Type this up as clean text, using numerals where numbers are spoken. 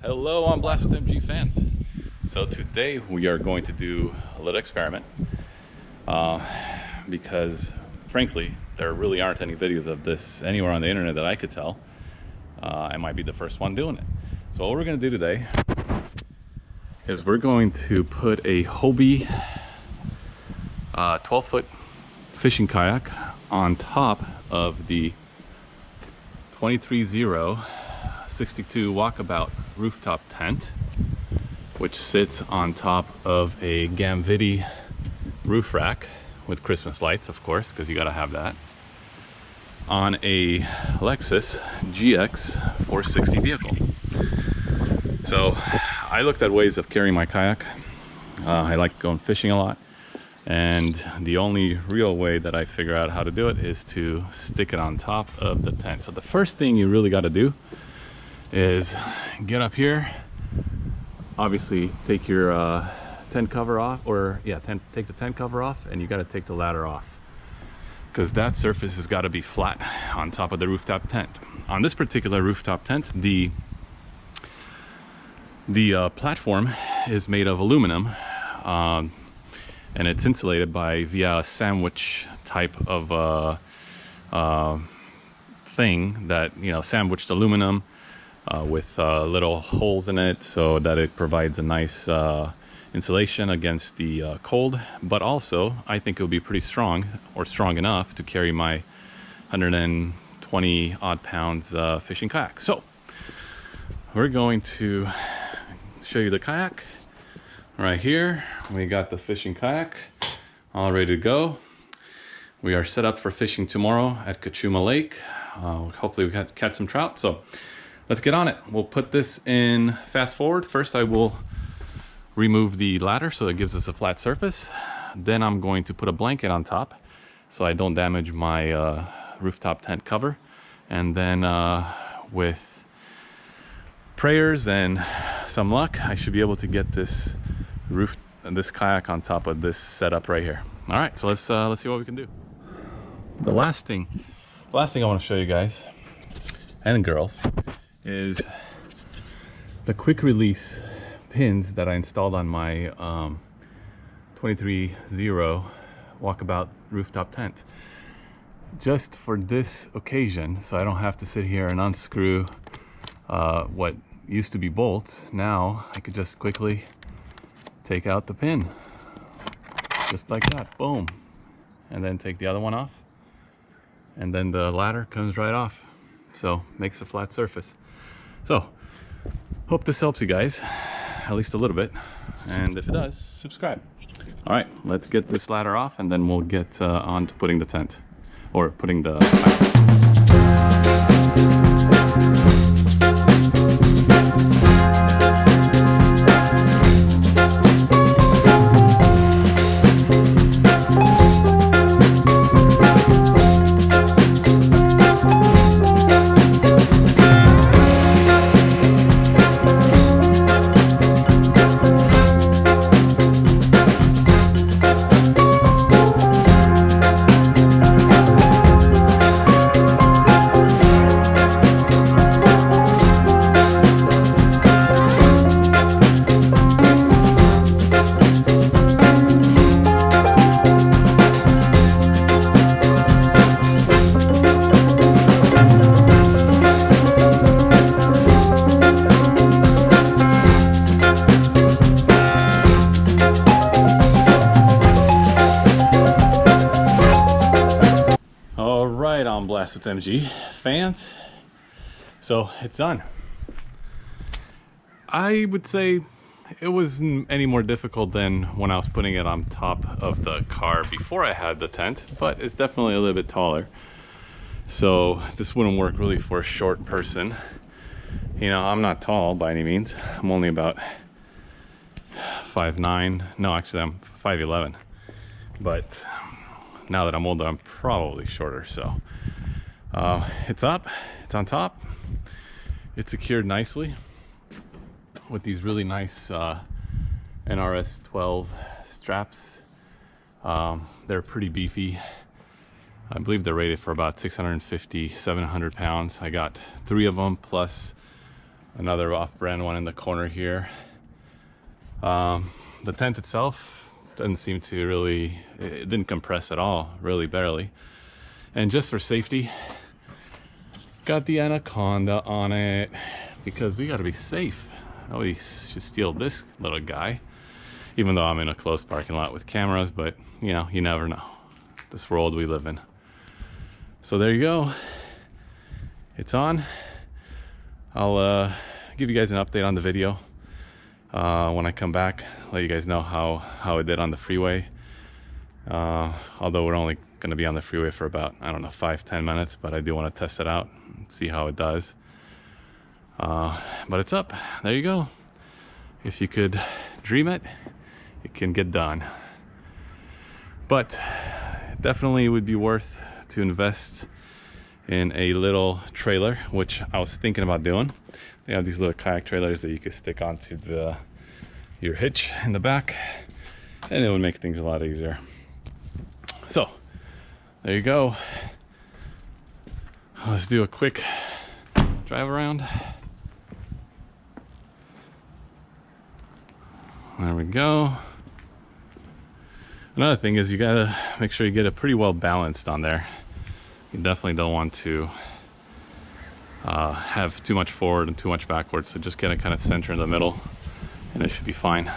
Hello, I'm Blast with MG fans. So today we are going to do a little experiment because frankly there really aren't any videos of this anywhere on the internet that I could tell. I might be the first one doing it. So what we're going to do today is we're going to put a Hobie 12-foot fishing kayak on top of the 23062 Walkabout rooftop tent, which sits on top of a Gamiviti roof rack with Christmas lights, of course, because you got to have that, on a LEXUS GX460 vehicle. So I looked at ways of carrying my kayak. I like going fishing a lot, and the only real way that I figure out how to do it is to stick it on top of the tent. So the first thing you really got to do is get up here, obviously take your tent cover off, or yeah, take the tent cover off, and you got to take the ladder off, because that surface has got to be flat on top of the rooftop tent. On this particular rooftop tent, the platform is made of aluminum, and it's insulated via a sandwich type of thing that, you know, sandwiched aluminum with little holes in it so that it provides a nice insulation against the cold, but also I think it'll be pretty strong, or strong enough to carry my 120 odd pounds fishing kayak. So we're going to show you the kayak right here. We got the fishing kayak all ready to go. We are set up for fishing tomorrow at Kachuma Lake. Hopefully we catch some trout, so let's get on it. We'll put this in fast forward. First I will remove the ladder so it gives us a flat surface. Then I'm going to put a blanket on top so I don't damage my rooftop tent cover. And then with prayers and some luck, I should be able to get this kayak on top of this setup right here. All right, so let's see what we can do. The last thing I want to show you guys and girls is the quick release pins that I installed on my 230 Walkabout rooftop tent, just for this occasion, so I don't have to sit here and unscrew what used to be bolts. Now I could just quickly take out the pin, just like that, boom, and then take the other one off, and then the ladder comes right off, so makes a flat surface. So hope this helps you guys at least a little bit, and if it does, subscribe. All right, let's get this ladder off, and then we'll get on to putting the tent, or putting the on Blast with MG fans. So it's done. I would say it wasn't any more difficult than when I was putting it on top of the car before I had the tent, but it's definitely a little bit taller. So this wouldn't work really for a short person. You know, I'm not tall by any means. I'm only about 5'9". No, actually I'm 5'11". But now that I'm older, I'm probably shorter. So it's up, it's on top, it's secured nicely with these really nice NRS 12 straps. They're pretty beefy. I believe they're rated for about 650, 700 pounds. I got 3 of them plus another off-brand one in the corner here. The tent itself doesn't seem to really, it didn't compress at all, really barely. And just for safety, got the Anaconda on it because we gotta be safe. Nobody should steal this little guy, even though I'm in a closed parking lot with cameras, but you know, you never know. This world we live in. So there you go. It's on. I'll give you guys an update on the video when I come back, let you guys know how it did on the freeway. Although we're only gonna be on the freeway for about, I don't know, 5-10 minutes, but I do want to test it out and see how it does. But it's up. There you go. If you could dream it, it can get done. But definitely would be worth to invest in a little trailer, which I was thinking about doing. They have these little kayak trailers that you could stick onto your hitch in the back, and it would make things a lot easier. So there you go. Let's do a quick drive around. There we go. Another thing is you gotta make sure you get it pretty well balanced on there. You definitely don't want to have too much forward and too much backward, so just get it kind of center in the middle and it should be fine.